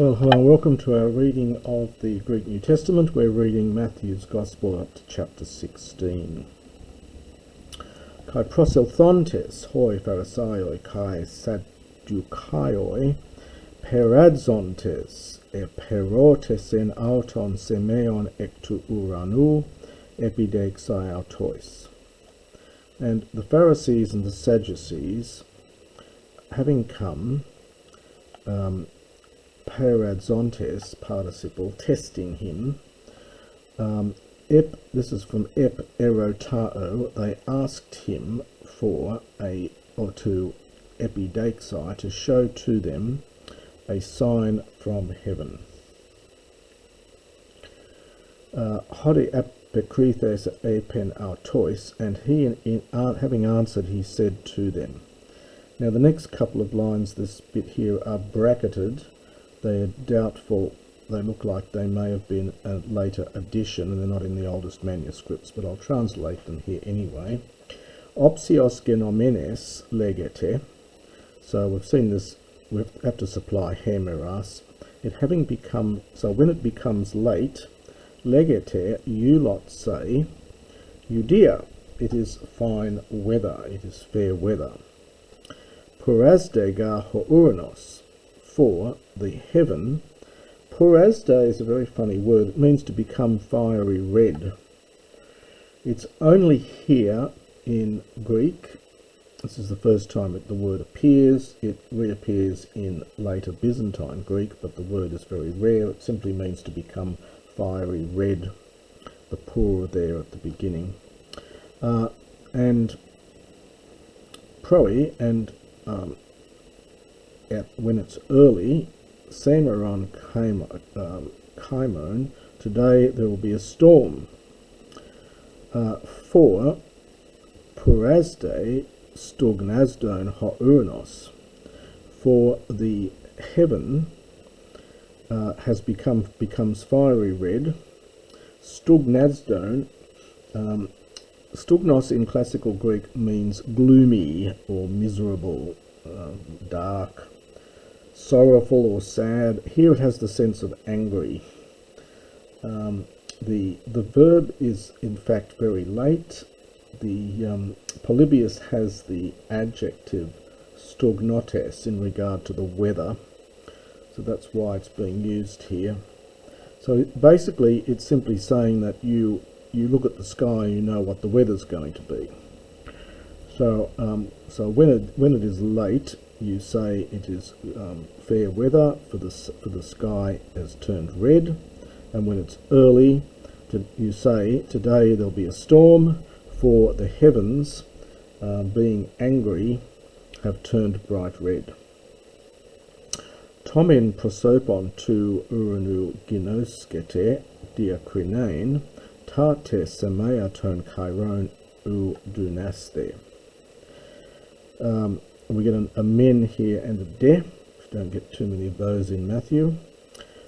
Well, hello and welcome to our reading of the Greek New Testament. We're reading Matthew's Gospel up to chapter 16. Kai proselthontes hoi Pharisaioi kai Sadducaioi peradzontes perotes en auton semeon ectu uranu epidexai autois. And the Pharisees and the Sadducees, having come, peradzontes, participle, testing him. This is from erotao. They asked him to epidexai, to show to them a sign from heaven. Hodi apokrithes epen autois, and he, having answered, he said to them. Now the next couple of lines, this bit here, are bracketed. They are doubtful. They look like they may have been a later addition, and they're not in the oldest manuscripts, but I'll translate them here anyway. Opsios genomenes legete. So we've seen this, we have to supply hemeras. It having become, so when it becomes late, legete, you lot say, Judea, it is fine weather, it is fair weather. Purazde ho uranos, for the heaven. Purazde is a very funny word. It means to become fiery red. It's only here in Greek. This is the first time the word appears. It reappears in later Byzantine Greek, but the word is very rare. It simply means to become fiery red. The pur there at the beginning. And proi, and when it's early, semeron kaimon, today there will be a storm. For purazde stugnazdon ho uranos, for the heaven becomes fiery red. Stugnazdon, stugnos in classical Greek means gloomy or miserable, dark, sorrowful or sad. Here it has the sense of angry. The verb is in fact very late. The Polybius has the adjective stugnotes in regard to the weather, so that's why it's being used here. So basically it's simply saying that you look at the sky, you know what the weather's going to be. So when it is late, you say it is fair weather, for the sky has turned red, and when it's early, you say today there'll be a storm, for the heavens, being angry, have turned bright red. Tomen prosopon tu uranu ginoskete diakrinain tate semeaton chiron u dunaste. We get a men here and a de. Don't get too many of those in Matthew.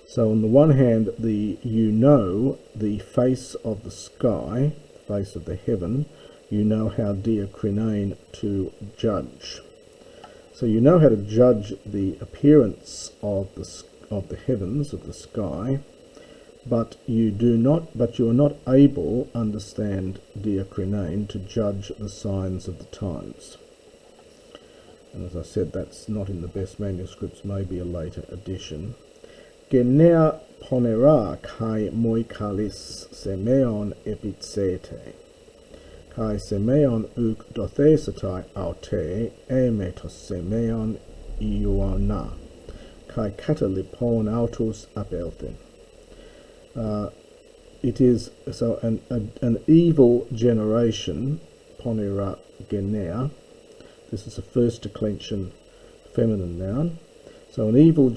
So on the one hand, the face of the sky, face of the heaven, you know how diakrinain, to judge. So you know how to judge the appearance of the heavens, of the sky, but you are not able, understand diakrinain, to judge the signs of the times. And as I said, that's not in the best manuscripts, maybe a later addition. Genea ponera kai moikalis semeon epitsete. Kai semeon uk dothesatai aute emetos semeon iuana. Kai katalipon autus apelthen. It is so an evil generation, ponera genea. This is a first declension feminine noun. So an evil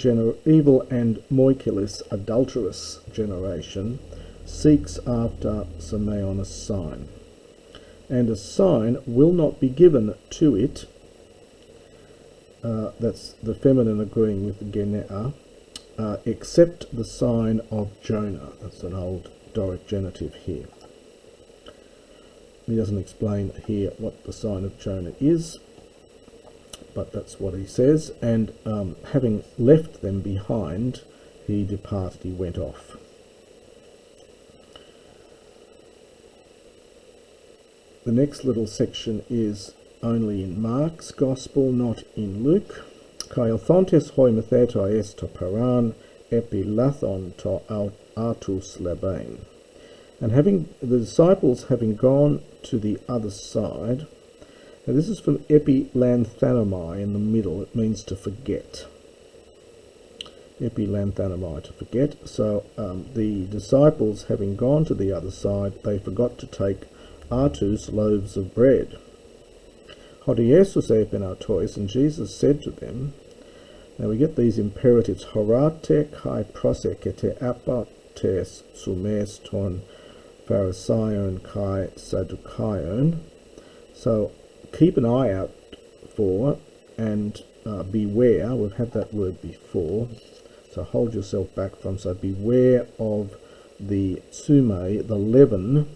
and moikilis, adulterous generation, seeks after semeon, a sign. And a sign will not be given to it. That's the feminine agreeing with the genea, except the sign of Jonah. That's an old Doric genitive here. He doesn't explain here what the sign of Jonah is, but that's what he says. And having left them behind, he departed, he went off. The next little section is only in Mark's Gospel, not in Luke. Kai orthontes hoi metheto est to paran epilathon to artus lebain. And the disciples having gone to the other side, and this is from epilanthanomai in the middle, it means to forget. Epilanthanomai, to forget. So the disciples having gone to the other side, they forgot to take artus, loaves of bread. Hoti Jesus epen artois, and Jesus said to them, now we get these imperatives, horate kai prosekete apotes sumes ton Pharisaion kai Sadducaion. So keep an eye out for and beware. We've had that word before. So hold yourself back from. So beware of the sume, the leaven,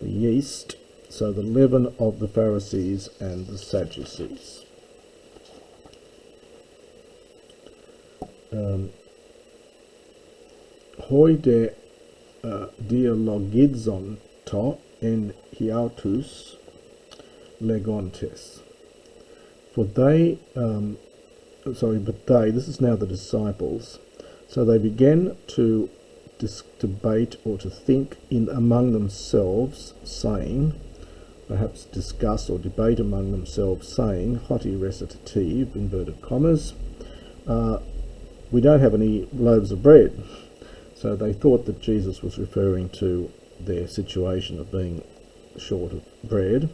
the yeast. So the leaven of the Pharisees and the Sadducees. Hoi de dialogizon to en hiautus legontes. For they, this is now the disciples, so they began to debate or to think among themselves, saying, perhaps discuss or debate among themselves, saying, hoti recitative, inverted commas, we don't have any loaves of bread. So they thought that Jesus was referring to their situation of being short of bread.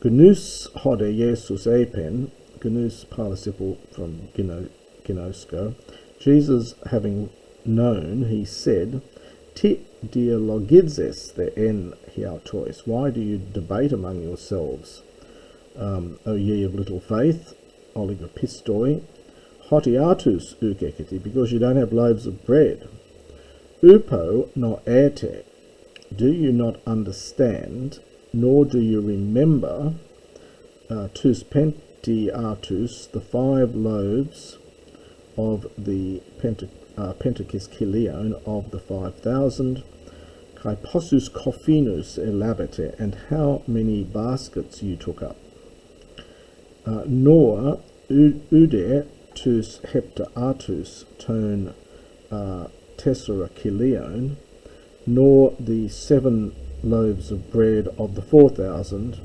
Gnus hode Jesus epen, gnus participle from ginosko. Jesus having known, he said, Ti dialogizes the en hiautois. Why do you debate among yourselves, O ye of little faith, oligopistoi, hotiatus ukeketi, because you don't have loaves of bread. Upo no erte, do you not understand, nor do you remember, tus pentiatus, the 5 loaves of the pentakis of the 5,000, kai possus coffinus elabete, and how many baskets you took up. Nor ude tus hepta artus ton tessera kilion, nor the 7 loaves of bread of the 4,000,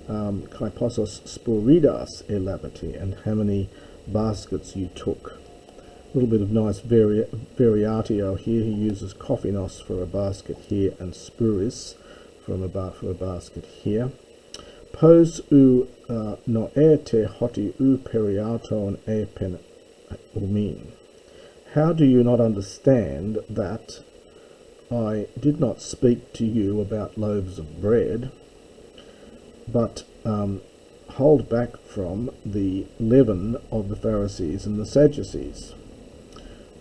kai possos sporidas elabete, and how many baskets you took. A little bit of nice variatio here. He uses koffinos for a basket here and spuris for a basket here. Pos u noerte hoti u periaton epen umin. How do you not understand that I did not speak to you about loaves of bread, but hold back from the leaven of the Pharisees and the Sadducees?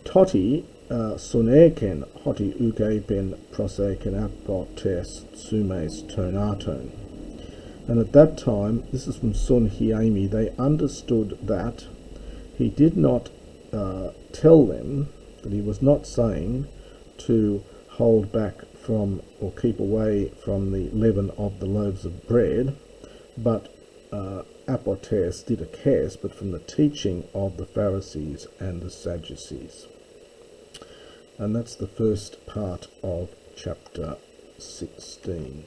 Toti suneken hoti ukepen proseken apotes sumes tonaton. And at that time, this is from Sun Hiami, they understood that he did not tell them, that he was not saying to hold back from or keep away from the leaven of the loaves of bread, but apotes didakes, but from the teaching of the Pharisees and the Sadducees. And that's the first part of chapter 16.